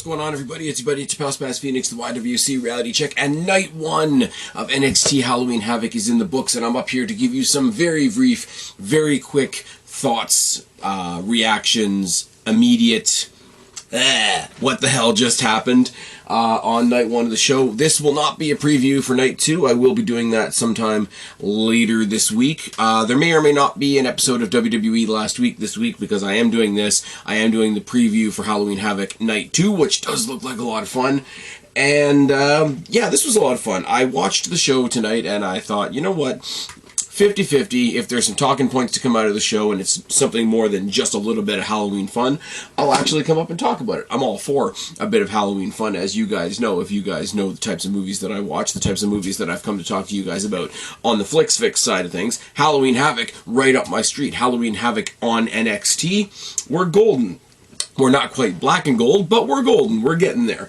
What's going on, everybody? It's your buddy, it's your pal Spaz Phoenix, the YWC Reality Check, and night one of NXT Halloween Havoc is in the books, and I'm up here to give you some very brief, very quick thoughts, reactions, immediate, what the hell just happened on night one of the show. This will not be a preview for night two. I will be doing that sometime later this week. There may or may not be an episode of WWE last week this week because I am doing this. I am doing the preview for Halloween Havoc night two, which does look like a lot of fun. And yeah, this was a lot of fun. I watched the show tonight and I thought, you know what? 50-50, if there's some talking points to come out of the show and it's something more than just a little bit of Halloween fun, I'll actually come up and talk about it. I'm all for a bit of Halloween fun, as you guys know. If you guys know the types of movies that I watch, the types of movies that I've come to talk to you guys about on the Flix Fix side of things, Halloween Havoc, right up my street. Halloween Havoc on NXT. We're golden. We're not quite black and gold, but we're golden. We're getting there.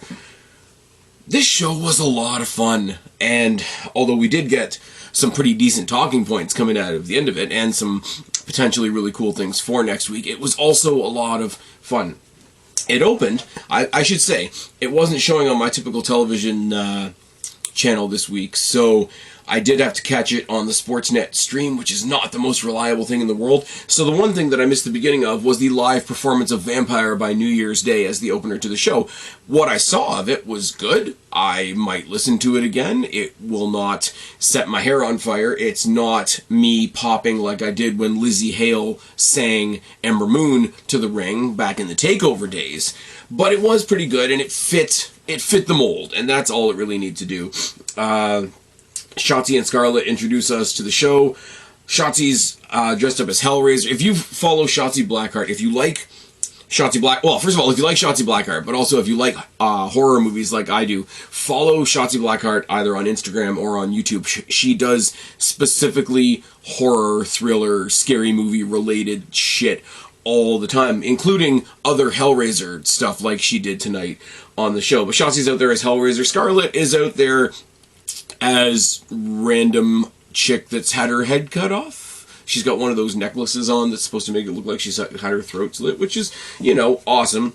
This show was a lot of fun, and although we did get some pretty decent talking points coming out of the end of it, and some potentially really cool things for next week, it was also a lot of fun. It opened, I should say, it wasn't showing on my typical television channel this week, so I did have to catch it on the Sportsnet stream, which is not the most reliable thing in the world. So the one thing that I missed the beginning of was the live performance of Vampire by New Year's Day as the opener to the show. What I saw of it was good. I might listen to it again. It will not set my hair on fire. It's not me popping like I did when Lizzie Hale sang Ember Moon to the ring back in the TakeOver days. But it was pretty good, and it fit the mold, and that's all it really needed to do. Shotzi and Scarlett introduce us to the show. Shotzi's dressed up as Hellraiser. If you follow Shotzi Blackheart, if you like Shotzi well, first of all, if you like Shotzi Blackheart, but also if you like horror movies like I do, follow Shotzi Blackheart either on Instagram or on YouTube. She does specifically horror, thriller, scary movie related shit all the time, including other Hellraiser stuff like she did tonight on the show. But Shotzi's out there as Hellraiser. Scarlett is out there as random chick that's had her head cut off. She's got one of those necklaces on that's supposed to make it look like she's had her throat slit, which is, you know, awesome.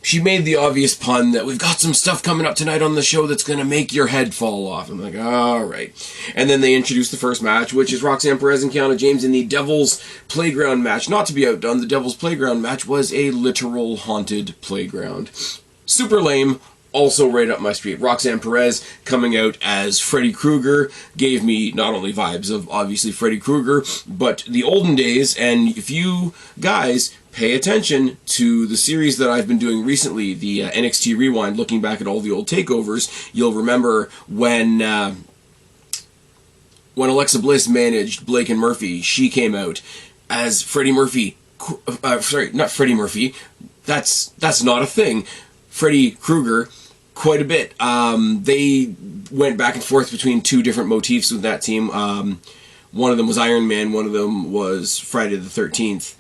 She made the obvious pun that we've got some stuff coming up tonight on the show that's going to make your head fall off. I'm like, all right. And then they introduced the first match, which is Roxanne Perez and Kiana James in the Devil's Playground match. Not to be outdone, the Devil's Playground match was a literal haunted playground. Super lame. Also right up my street. Roxanne Perez coming out as Freddy Krueger gave me not only vibes of obviously Freddy Krueger, but the olden days. And if you guys pay attention to the series that I've been doing recently, the NXT Rewind, looking back at all the old takeovers, you'll remember when Alexa Bliss managed Blake and Murphy, she came out as Freddie Murphy. Sorry, not Freddie Murphy. That's not a thing. Freddy Krueger, quite a bit. They went back and forth between two different motifs with that team. One of them was Iron Man. One of them was Friday the 13th.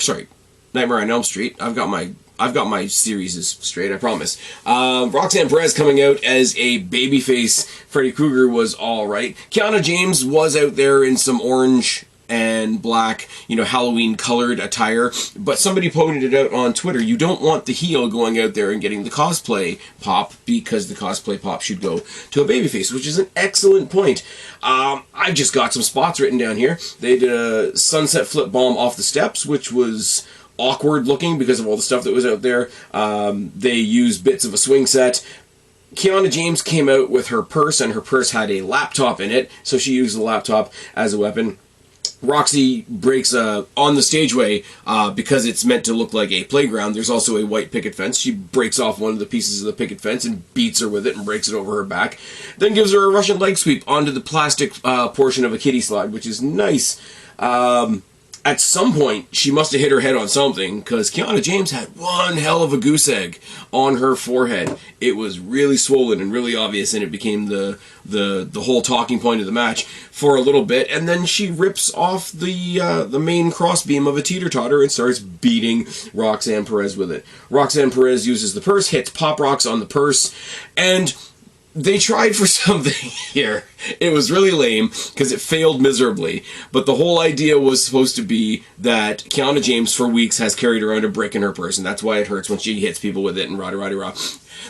Sorry, Nightmare on Elm Street. I've got my series straight, I promise. Roxanne Perez coming out as a babyface Freddy Krueger was all right. Kiana James was out there in some orange and black, you know, Halloween colored attire, but somebody pointed it out on Twitter. You don't want the heel going out there and getting the cosplay pop, because the cosplay pop should go to a babyface, which is an excellent point. I've just got some spots written down here. They did a sunset flip bomb off the steps, which was awkward looking because of all the stuff that was out there. They used bits of a swing set. Kiana James came out with her purse, and her purse had a laptop in it, so she used the laptop as a weapon. Roxy breaks on the stageway, because it's meant to look like a playground. There's also a white picket fence. She breaks off one of the pieces of the picket fence and beats her with it and breaks it over her back. Then gives her a Russian leg sweep onto the plastic portion of a kiddie slide, which is nice. At some point, she must have hit her head on something, because Kiana James had one hell of a goose egg on her forehead. It was really swollen and really obvious, and it became the whole talking point of the match for a little bit. And then she rips off the main crossbeam of a teeter-totter and starts beating Roxanne Perez with it. Roxanne Perez uses the purse, hits Pop Rocks on the purse, and they tried for something here. It was really lame because it failed miserably. But the whole idea was supposed to be that Kiana James for weeks has carried around a brick in her purse, and that's why it hurts when she hits people with it and rah.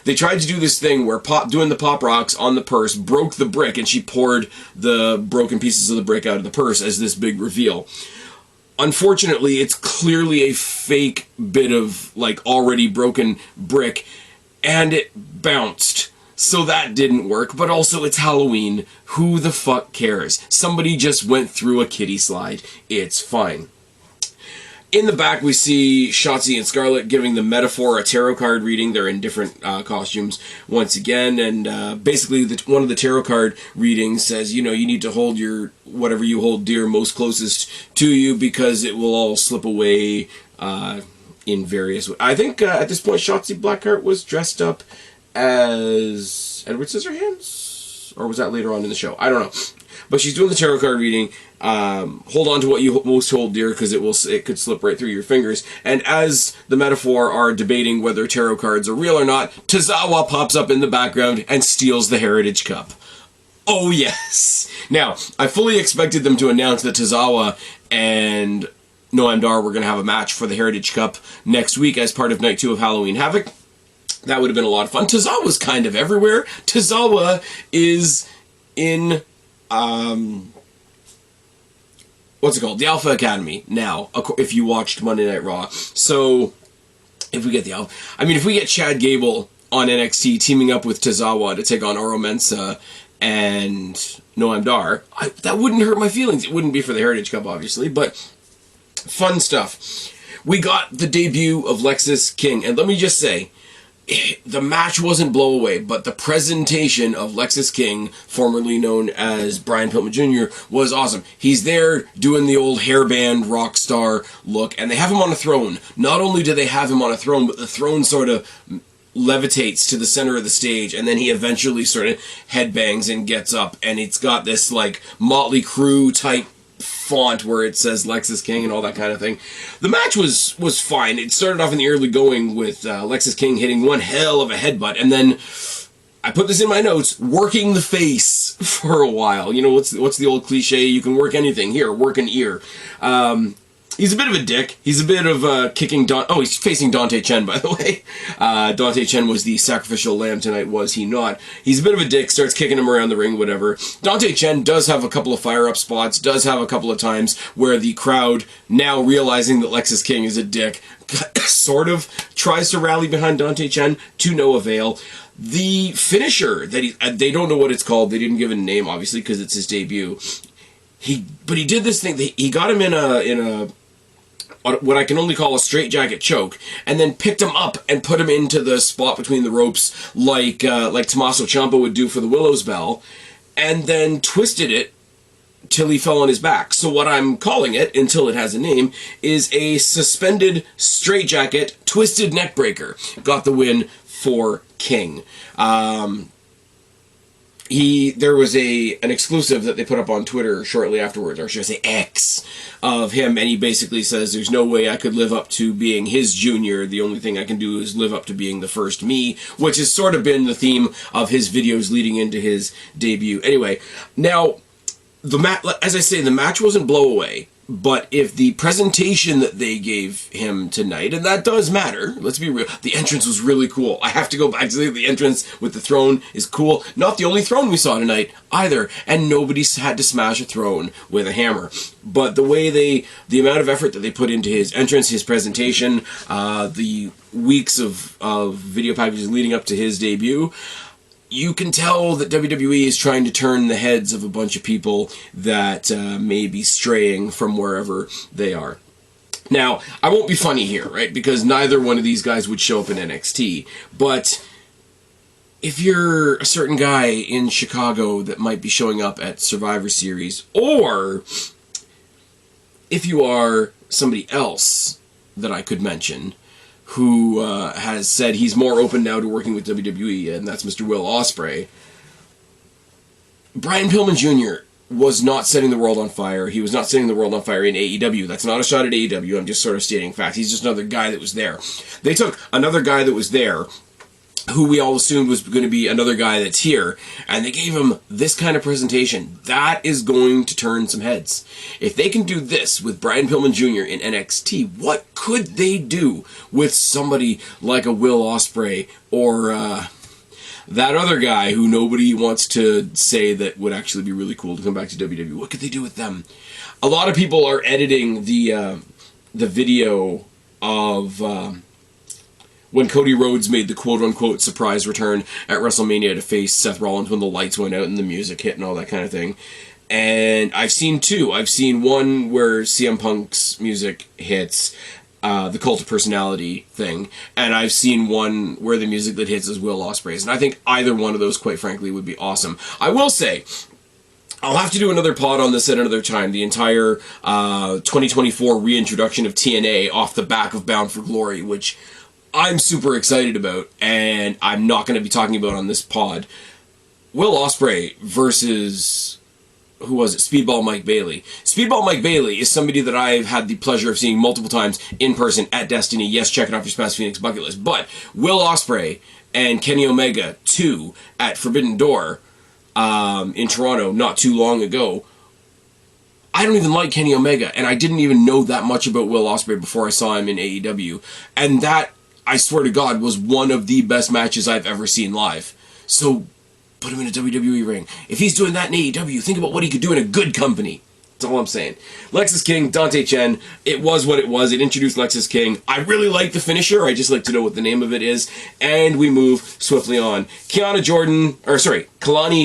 They tried to do this thing where doing the pop rocks on the purse broke the brick, and she poured the broken pieces of the brick out of the purse as this big reveal. Unfortunately, it's clearly a fake bit of, like, already broken brick, and it bounced. So that didn't work, but also it's Halloween. Who the fuck cares? Somebody just went through a kiddie slide. It's fine. In the back, we see Shotzi and Scarlett giving the Metaphor a tarot card reading. They're in different costumes once again, and basically one of the tarot card readings says, you know, you need to hold whatever you hold dear most closest to you because it will all slip away in various ways. I think at this point, Shotzi Blackheart was dressed up as Edward Scissorhands? Or was that later on in the show? I don't know. But she's doing the tarot card reading. Hold on to what you most hold dear because it could slip right through your fingers. And as the Metaphor are debating whether tarot cards are real or not, Tozawa pops up in the background and steals the Heritage Cup. Oh yes! Now, I fully expected them to announce that Tozawa and Noam Dar were going to have a match for the Heritage Cup next week as part of Night 2 of Halloween Havoc. That would have been a lot of fun. Tozawa's kind of everywhere. Tozawa is in, what's it called? The Alpha Academy now, if you watched Monday Night Raw. So, if we get the Alpha... I mean, if we get Chad Gable on NXT teaming up with Tozawa to take on Oro Mensah and Noam Dar, that wouldn't hurt my feelings. It wouldn't be for the Heritage Cup, obviously, but fun stuff. We got the debut of Lexis King, and let me just say, the match wasn't blow away, but the presentation of Lexis King, formerly known as Brian Pillman Jr., was awesome. He's there doing the old hairband rock star look, and they have him on a throne. Not only do they have him on a throne, but the throne sort of levitates to the center of the stage, and then he eventually sort of headbangs and gets up, and it's got this, like, Motley Crue type font where it says Lexis King and all that kind of thing. The match was fine. It started off in the early going with Lexis King hitting one hell of a headbutt, and then I put this in my notes, working the face for a while. You know, what's the old cliche? You can work anything. Here, work an ear. He's a bit of a dick. He's a bit of kicking he's facing Dante Chen, by the way. Dante Chen was the sacrificial lamb tonight, was he not? He's a bit of a dick, starts kicking him around the ring, whatever. Dante Chen does have a couple of fire-up spots, does have a couple of times where the crowd, now realizing that Lexis King is a dick, sort of tries to rally behind Dante Chen to no avail. The finisher, that they don't know what it's called, they didn't give it a name, obviously, because it's his debut. But he did this thing, he got him in a what I can only call a straitjacket choke, and then picked him up and put him into the spot between the ropes like Tommaso Ciampa would do for the Willow's Bell, and then twisted it till he fell on his back. So what I'm calling it, until it has a name, is a suspended straitjacket twisted neckbreaker. Got the win for King. There was an exclusive that they put up on Twitter shortly afterwards, or should I say X, of him, and he basically says, there's no way I could live up to being his junior, the only thing I can do is live up to being the first me, which has sort of been the theme of his videos leading into his debut. Anyway, now, as I say, the match wasn't blow away, but if the presentation that they gave him tonight, and that does matter, let's be real, the entrance was really cool. I have to go back to say the entrance with the throne is cool. Not the only throne we saw tonight either, and nobody had to smash a throne with a hammer. But the amount of effort that they put into his entrance, his presentation, the weeks of video packages leading up to his debut, you can tell that WWE is trying to turn the heads of a bunch of people that may be straying from wherever they are. Now, I won't be funny here, right? Because neither one of these guys would show up in NXT. But if you're a certain guy in Chicago that might be showing up at Survivor Series, or if you are somebody else that I could mention, who has said he's more open now to working with WWE, and that's Mr. Will Ospreay. Brian Pillman Jr. was not setting the world on fire. He was not setting the world on fire in AEW. That's not a shot at AEW. I'm just sort of stating facts. He's just another guy that was there. They took another guy that was there who we all assumed was going to be another guy that's here, and they gave him this kind of presentation. That is going to turn some heads. If they can do this with Brian Pillman Jr. in NXT, what could they do with somebody like a Will Ospreay or that other guy who nobody wants to say that would actually be really cool to come back to WWE? What could they do with them? A lot of people are editing the video of when Cody Rhodes made the quote-unquote surprise return at WrestleMania to face Seth Rollins when the lights went out and the music hit and all that kind of thing. And I've seen two. I've seen one where CM Punk's music hits, the Cult of Personality thing, and I've seen one where the music that hits is Will Ospreay's. And I think either one of those, quite frankly, would be awesome. I will say, I'll have to do another pod on this at another time. The entire 2024 reintroduction of TNA off the back of Bound for Glory, which I'm super excited about, and I'm not going to be talking about on this pod. Will Ospreay versus, who was it? Speedball Mike Bailey. Speedball Mike Bailey is somebody that I've had the pleasure of seeing multiple times in person at Destiny. Yes, checking off your Spaz Phoenix bucket list. But Will Ospreay and Kenny Omega 2 at Forbidden Door in Toronto not too long ago. I don't even like Kenny Omega, and I didn't even know that much about Will Ospreay before I saw him in AEW. And that, I swear to God, was one of the best matches I've ever seen live. So, put him in a WWE ring. If he's doing that in AEW, think about what he could do in a good company. That's all I'm saying. Lexis King, Dante Chen, it was what it was. It introduced Lexis King. I really like the finisher. I just like to know what the name of it is. And we move swiftly on. Kalani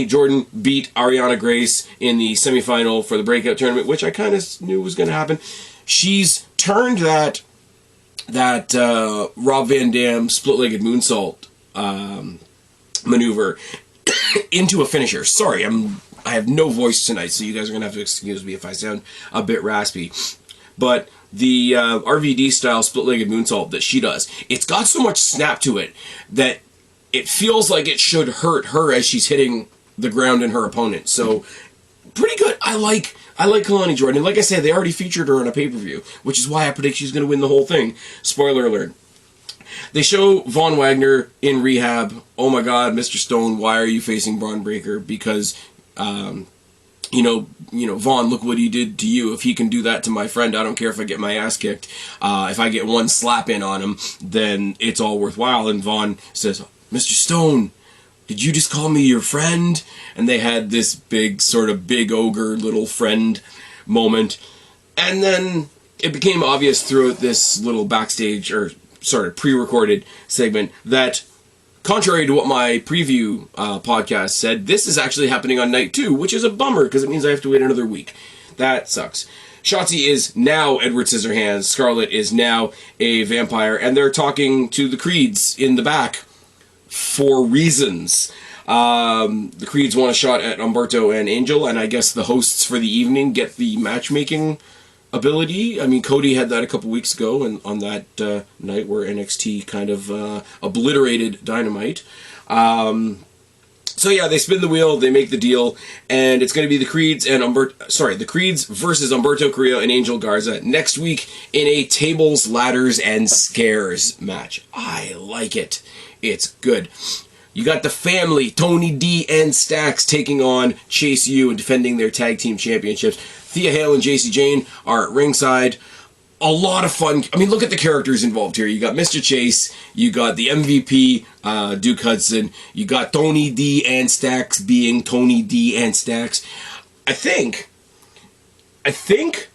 Jordan beat Ariana Grace in the semifinal for the Breakout Tournament, which I kind of knew was going to happen. She's turned that Rob Van Dam split-legged moonsault maneuver into a finisher. Sorry, I have no voice tonight, so you guys are going to have to excuse me if I sound a bit raspy. But the RVD-style split-legged moonsault that she does, it's got so much snap to it that it feels like it should hurt her as she's hitting the ground and her opponent. So, pretty good. I like Kalani Jordan. And like I said, they already featured her in a pay-per-view, which is why I predict she's going to win the whole thing. Spoiler alert. They show Von Wagner in rehab. Oh my God, Mr. Stone, why are you facing Braun Breaker? Because, Vaughn, look what he did to you. If he can do that to my friend, I don't care if I get my ass kicked. If I get one slap in on him, then it's all worthwhile. And Vaughn says, Mr. Stone, did you just call me your friend? And they had this big ogre little friend moment. And then it became obvious throughout this little backstage, pre-recorded segment that, contrary to what my preview podcast said, this is actually happening on night 2, which is a bummer because it means I have to wait another week. That sucks. Shotzi is now Edward Scissorhands. Scarlett is now a vampire, and they're talking to the Creeds in the back for reasons. The Creeds want a shot at Umberto and Angel, and I guess the hosts for the evening get the matchmaking ability. I mean, Cody had that a couple weeks ago, and on that night where NXT kind of obliterated Dynamite. So yeah, they spin the wheel, they make the deal, and it's going to be the Creeds and the Creeds versus Umberto Carrillo and Angel Garza next week in a tables, ladders, and scares match. I like it. It's good. You got the family, Tony D and Stacks, taking on Chase U and defending their tag team championships. Thea Hale and JC Jane are at ringside. A lot of fun. I mean, look at the characters involved here. You got Mr. Chase, you got the MVP, Duke Hudson, you got Tony D and Stacks being Tony D and Stacks. I think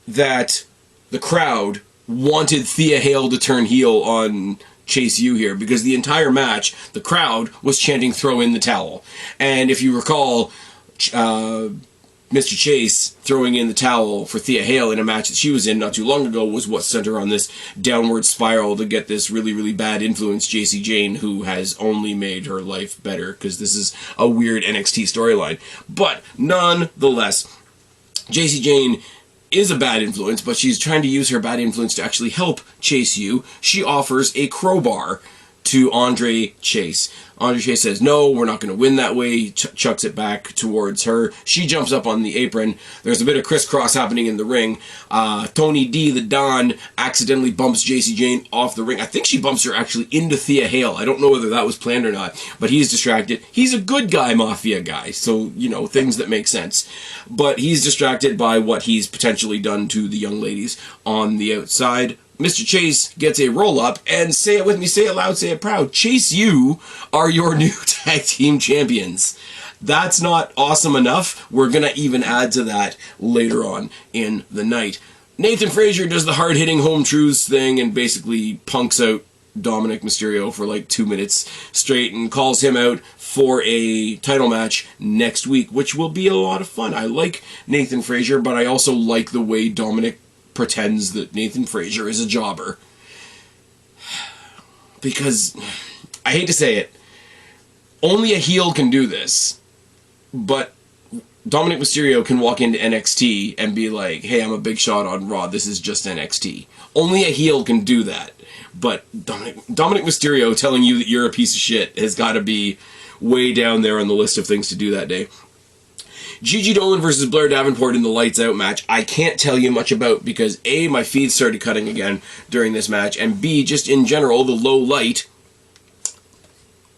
that the crowd wanted Thea Hale to turn heel on Chase U here, because the entire match, the crowd was chanting "throw in the towel." And if you recall, Mr. Chase throwing in the towel for Thea Hale in a match that she was in not too long ago was what sent her on this downward spiral to get this really, really bad influence, JC Jane, who has only made her life better, because this is a weird NXT storyline. But nonetheless, JC Jane is a bad influence, but she's trying to use her bad influence to actually help Chase U. She offers a crowbar to Andre Chase. Andre Chase says, no, we're not going to win that way. Chucks it back towards her. She jumps up on the apron. There's a bit of crisscross happening in the ring. Tony D, the Don, accidentally bumps Jacy Jane off the ring. I think she bumps her actually into Thea Hale. I don't know whether that was planned or not, but he's distracted. He's a good guy, mafia guy, so, you know, things that make sense. But he's distracted by what he's potentially done to the young ladies on the outside. Mr. Chase gets a roll-up, and say it with me, say it loud, say it proud. Chase, you are your new tag team champions. That's not awesome enough. We're going to even add to that later on in the night. Nathan Frazier does the hard-hitting home truths thing and basically punks out Dominic Mysterio for like 2 minutes straight and calls him out for a title match next week, which will be a lot of fun. I like Nathan Frazier, but I also like the way Dominic pretends that Nathan Frazier is a jobber. Because, I hate to say it, only a heel can do this, but Dominic Mysterio can walk into NXT and be like, hey, I'm a big shot on Raw, this is just NXT. Only a heel can do that. But Dominic Mysterio telling you that you're a piece of shit has got to be way down there on the list of things to do that day. Gigi Dolan versus Blair Davenport in the Lights Out match, I can't tell you much about because A, my feed started cutting again during this match, and B, just in general, the low light,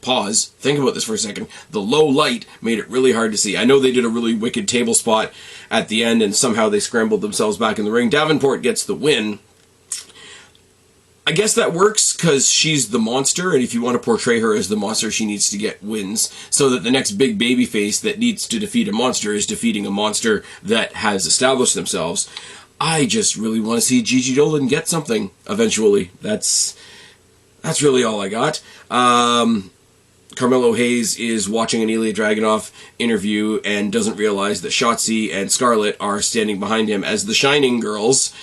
pause, think about this for a second, the low light made it really hard to see. I know they did a really wicked table spot at the end and somehow they scrambled themselves back in the ring. Davenport gets the win. I guess that works because she's the monster, and if you want to portray her as the monster, she needs to get wins, so that the next big babyface that needs to defeat a monster is defeating a monster that has established themselves. I just really want to see Gigi Dolan get something eventually. That's really all I got. Carmelo Hayes is watching an Ilya Dragunov interview and doesn't realize that Shotzi and Scarlett are standing behind him as the Shining Girls,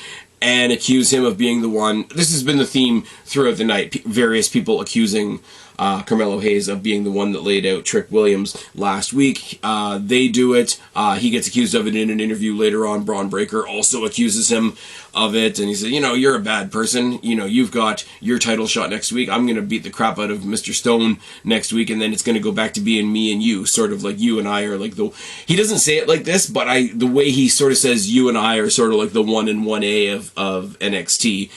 and accuse him of being the one. This has been the theme throughout the night. Various people accusing Carmelo Hayes of being the one that laid out Trick Williams last week. They do it. He gets accused of it in an interview later on. Braun Breaker also accuses him of it, and he said, you know, you're a bad person. You know, you've got your title shot next week. I'm going to beat the crap out of Mr. Stone next week, and then it's going to go back to being me and you, sort of like you and I are like the... He doesn't say it like this, but the way he sort of says you and I are sort of like the 1 and 1A of NXT.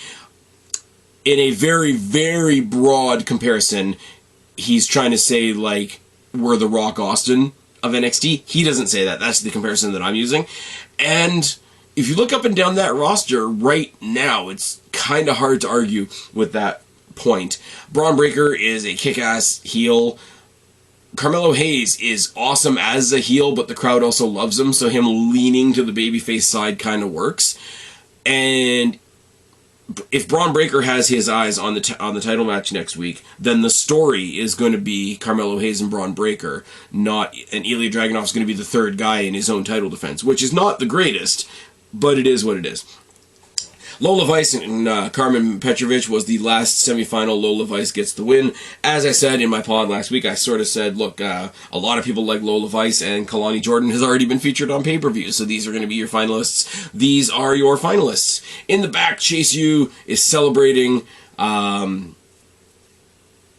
In a very, very broad comparison, he's trying to say, like, we're the Rock Austin of NXT. He doesn't say that. That's the comparison that I'm using. And if you look up and down that roster right now, it's kind of hard to argue with that point. Braun Breaker is a kick-ass heel. Carmelo Hayes is awesome as a heel, but the crowd also loves him, so him leaning to the babyface side kind of works. And if Braun Breaker has his eyes on the title match next week, then the story is going to be Carmelo Hayes and Braun Breaker, not... And Ilya Dragunov is going to be the third guy in his own title defense, which is not the greatest, but it is what it is. Lola Vice and Carmen Petrovich was the last semifinal. Lola Vice gets the win. As I said in my pod last week, I sort of said, look, a lot of people like Lola Vice, and Kalani Jordan has already been featured on pay-per-view, so these are going to be your finalists. These are your finalists. In the back, Chase U is celebrating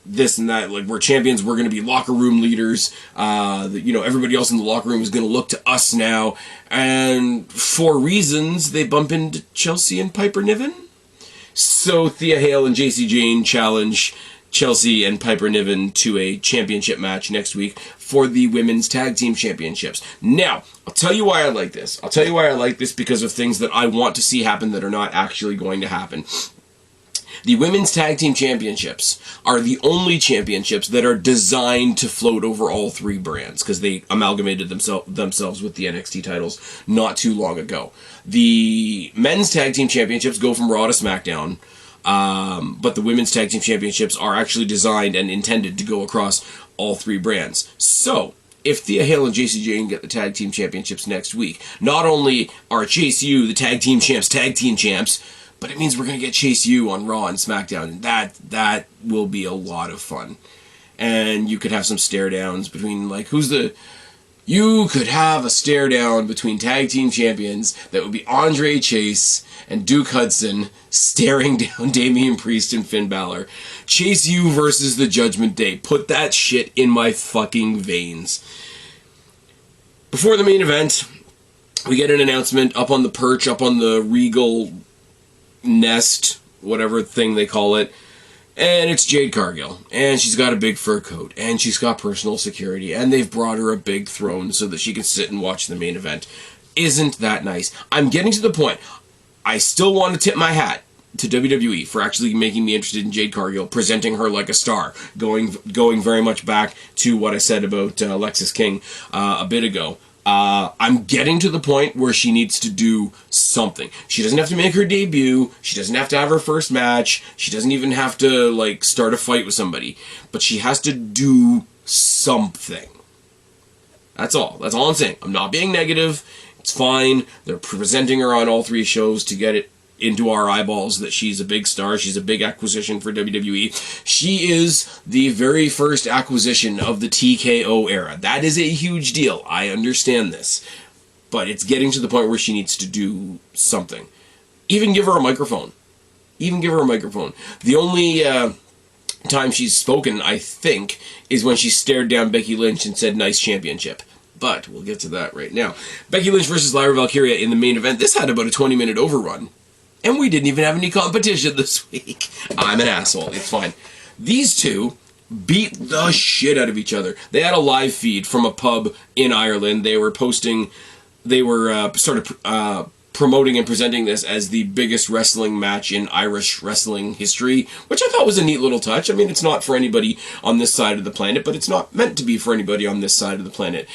this and that, like, we're champions, we're going to be locker room leaders, you know, everybody else in the locker room is going to look to us now, and for reasons, they bump into Chelsea and Piper Niven. So Thea Hale and Jacy Jane challenge Chelsea and Piper Niven to a championship match next week for the Women's Tag Team Championships. Now, I'll tell you why I like this. I'll tell you why I like this because of things that I want to see happen that are not actually going to happen. The Women's Tag Team Championships are the only championships that are designed to float over all three brands because they amalgamated themselves with the NXT titles not too long ago. The Men's Tag Team Championships go from Raw to SmackDown, but the Women's Tag Team Championships are actually designed and intended to go across all three brands. So, if Thea Hale and Jacy Jane get the Tag Team Championships next week, not only are Chase U the Tag Team Champs, but it means we're going to get Chase U on Raw and SmackDown, and that will be a lot of fun. And you could have some stare downs between, like, who's the You could have a stare down between tag team champions that would be Andre Chase and Duke Hudson staring down Damian Priest and Finn Balor. Chase U versus the Judgment Day. Put that shit in my fucking veins. Before the main event, we get an announcement up on the perch, up on the Regal nest, whatever thing they call it. And it's Jade Cargill, and she's got a big fur coat, and she's got personal security, and they've brought her a big throne so that she can sit and watch the main event. Isn't that nice? I'm getting to the point. I still want to tip my hat to WWE for actually making me interested in Jade Cargill, presenting her like a star, going very much back to what I said about Lexis King a bit ago. I'm getting to the point where she needs to do something. She doesn't have to make her debut. She doesn't have to have her first match. She doesn't even have to, like, start a fight with somebody. But she has to do something. That's all. That's all I'm saying. I'm not being negative. It's fine. They're presenting her on all 3 shows to get it into our eyeballs that she's a big star. She's a big acquisition for WWE. She is the very first acquisition of the TKO era. That is a huge deal. I understand this. But it's getting to the point where she needs to do something. Even give her a microphone. Even give her a microphone. The only time she's spoken, I think, is when she stared down Becky Lynch and said, "Nice championship." But we'll get to that right now. Becky Lynch versus Lyra Valkyria in the main event. This had about a 20-minute overrun. And we didn't even have any competition this week. I'm an asshole. It's fine. These two beat the shit out of each other. They had a live feed from a pub in Ireland. They were posting... They were promoting and presenting this as the biggest wrestling match in Irish wrestling history, which I thought was a neat little touch. I mean, it's not for anybody on this side of the planet, but it's not meant to be for anybody on this side of the planet.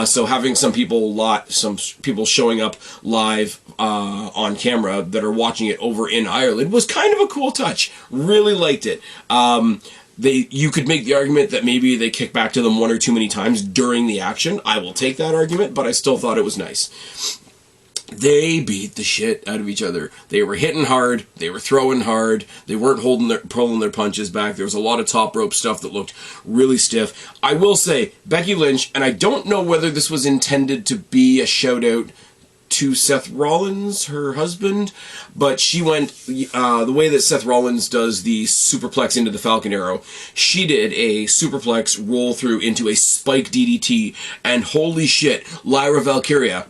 So having some people showing up live on camera that are watching it over in Ireland was kind of a cool touch. Really liked it. You could make the argument that maybe they kicked back to them one or too many times during the action. I will take that argument, but I still thought it was nice. They beat the shit out of each other. They were hitting hard. They were throwing hard. They weren't pulling their punches back. There was a lot of top rope stuff that looked really stiff. I will say, Becky Lynch, and I don't know whether this was intended to be a shout out to Seth Rollins, her husband, but she went the way that Seth Rollins does the superplex into the Falcon Arrow. She did a superplex roll through into a spike DDT, and holy shit, Lyra Valkyria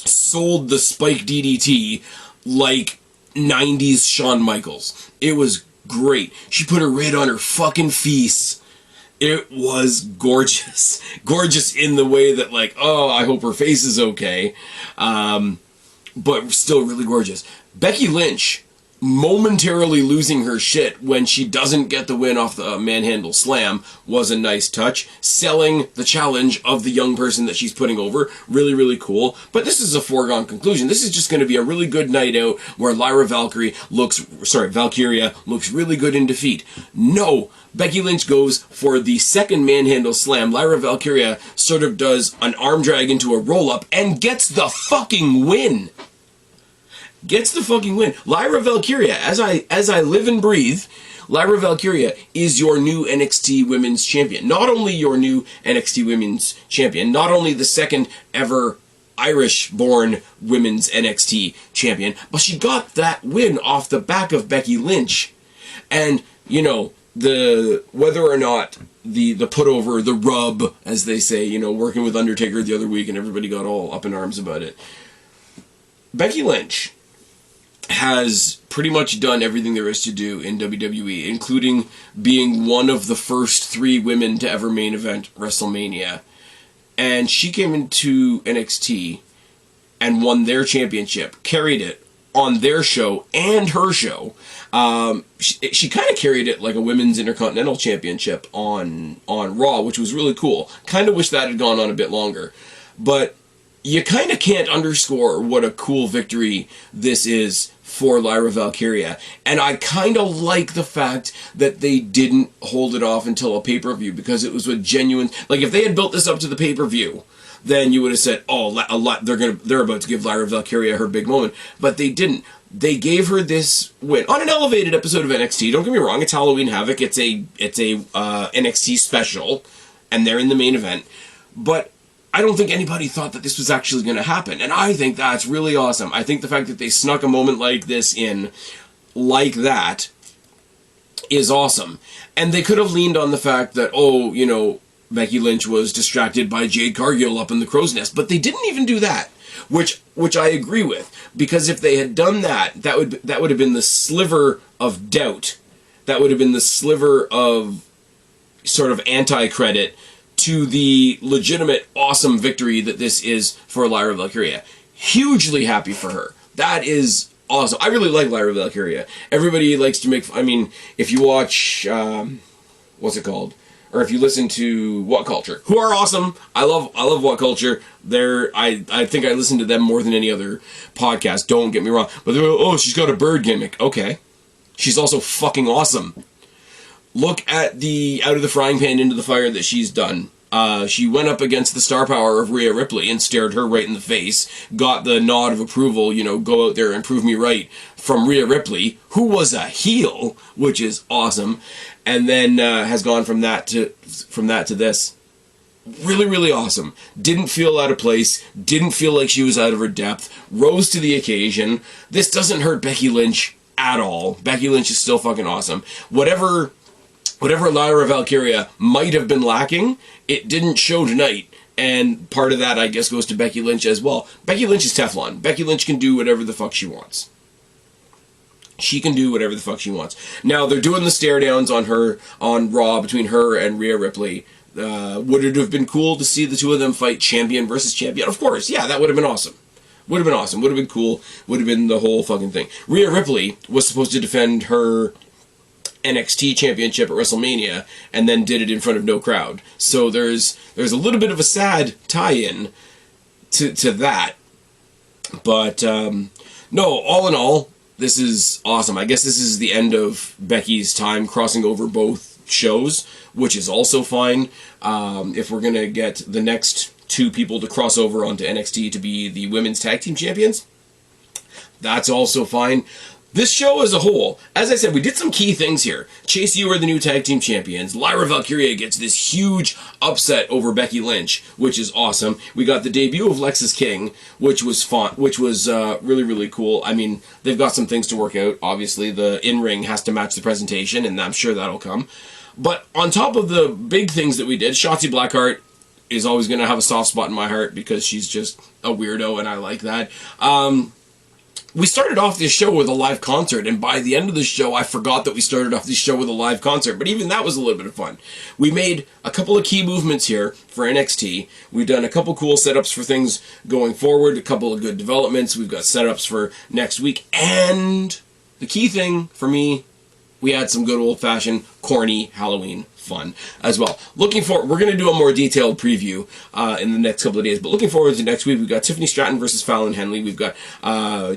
sold the spike DDT like 90s Shawn Michaels. It was great. She put her right on her fucking face. It was gorgeous. Gorgeous in the way that, like, oh, I hope her face is okay. But still really gorgeous. Becky Lynch momentarily losing her shit when she doesn't get the win off the manhandle slam was a nice touch. Selling the challenge of the young person that she's putting over, really, really cool. But this is a foregone conclusion. This is just going to be a really good night out where Valkyria looks really good in defeat. No, Becky Lynch goes for the second manhandle slam. Lyra Valkyria sort of does an arm drag into a roll-up and gets the fucking win. Gets the fucking win. Lyra Valkyria, as I live and breathe, Lyra Valkyria is your new NXT Women's Champion. Not only your new NXT Women's Champion, not only the second ever Irish-born Women's NXT Champion, but she got that win off the back of Becky Lynch. And, you know, whether or not the put over, the rub, as they say, you know, working with Undertaker the other week and everybody got all up in arms about it. Becky Lynch has pretty much done everything there is to do in WWE, including being one of the first 3 women to ever main event WrestleMania. And she came into NXT and won their championship, carried it on their show and her show. She kind of carried it like a women's Intercontinental Championship on Raw, which was really cool. Kind of wish that had gone on a bit longer. But you kind of can't underscore what a cool victory this is for Lyra Valkyria. And I kind of like the fact that they didn't hold it off until a pay-per-view, because it was a genuine... Like, if they had built this up to the pay-per-view, then you would have said, oh, they're about to give Lyra Valkyria her big moment. But they didn't. They gave her this win on an elevated episode of NXT. Don't get me wrong, it's Halloween Havoc. It's a NXT special, and they're in the main event. But I don't think anybody thought that this was actually going to happen. And I think that's really awesome. I think the fact that they snuck a moment like this in, like that, is awesome. And they could have leaned on the fact that, oh, you know, Becky Lynch was distracted by Jade Cargill up in the crow's nest. But they didn't even do that, which I agree with. Because if they had done that, that would have been the sliver of doubt. That would have been the sliver of sort of anti-credit to the legitimate awesome victory that this is for Lyra Valkyria. Hugely happy for her. That is awesome. I really like Lyra Valkyria. Everybody likes to make... I mean, if you watch... what's it called? Or if you listen to What Culture, who are awesome. I love What Culture. I think I listen to them more than any other podcast. Don't get me wrong. But they're, oh, she's got a bird gimmick. Okay. She's also fucking awesome. Look at the out of the frying pan into the fire that she's done. She went up against the star power of Rhea Ripley and stared her right in the face. Got the nod of approval, you know, go out there and prove me right, from Rhea Ripley, who was a heel, which is awesome. And then has gone from that to this. Really, really awesome. Didn't feel out of place. Didn't feel like she was out of her depth. Rose to the occasion. This doesn't hurt Becky Lynch at all. Becky Lynch is still fucking awesome. Whatever Lyra Valkyria might have been lacking, it didn't show tonight. And part of that, I guess, goes to Becky Lynch as well. Becky Lynch is Teflon. Becky Lynch can do whatever the fuck she wants. She can do whatever the fuck she wants. Now, they're doing the stare downs on Raw between her and Rhea Ripley. Would it have been cool to see the two of them fight champion versus champion? Of course, yeah, that would have been awesome. Would have been awesome. Would have been cool. Would have been the whole fucking thing. Rhea Ripley was supposed to defend her NXT championship at WrestleMania and then did it in front of no crowd. So there's a little bit of a sad tie-in to that. But no, all in all, this is awesome. I guess this is the end of Becky's time crossing over both shows, which is also fine. If we're going to get the next two people to cross over onto NXT to be the women's tag team champions, that's also fine. This show as a whole, as I said, we did some key things here. Chase U are the new tag team champions. Lyra Valkyria gets this huge upset over Becky Lynch, which is awesome. We got the debut of Lexis King, which was fun, which was really, really cool. I mean, they've got some things to work out. Obviously, the in-ring has to match the presentation, and I'm sure that'll come. But on top of the big things that we did, Shotzi Blackheart is always going to have a soft spot in my heart because she's just a weirdo, and I like that. We started off this show with a live concert, and by the end of the show, I forgot that we started off this show with a live concert, but even that was a little bit of fun. We made a couple of key movements here for NXT. We've done a couple cool setups for things going forward, a couple of good developments. We've got setups for next week, and the key thing for me, we had some good old-fashioned, corny Halloween fun as well. Looking forward, we're going to do a more detailed preview in the next couple of days, but looking forward to next week. We've got Tiffany Stratton versus Fallon Henley. We've got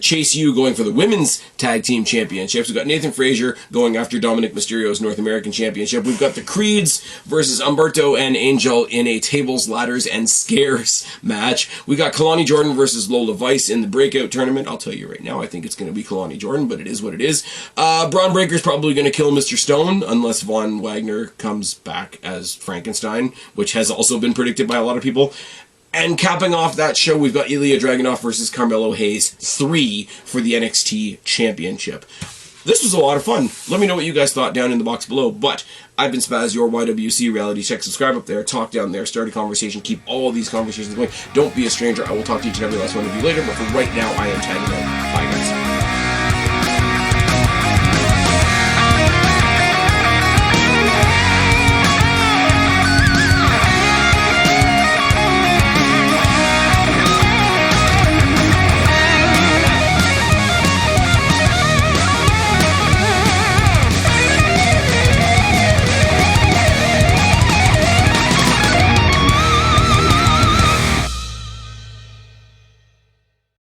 Chase U going for the women's tag team championships. We've got Nathan Frazier going after Dominic Mysterio's North American championship. We've got the Creeds versus Humberto and Angel in a tables, ladders, and scares match. We got Kalani Jordan versus Lola Vice in the breakout tournament. I'll tell you right now, I think it's going to be Kalani Jordan, but it is what it is. Braun Breaker's probably going to kill Mr. Stone unless Von Wagner comes back as Frankenstein, which has also been predicted by a lot of people. And capping off that show, we've got Ilya Dragunov versus Carmelo Hayes 3 for the NXT Championship. This was a lot of fun. Let me know what you guys thought down in the box below. But I've been Spaz, your YWC Reality Check. Subscribe up there, talk down there, start a conversation, keep all these conversations going. Don't be a stranger. I will talk to each and every last one of you later, but for right now, I am tagging out. Bye, guys.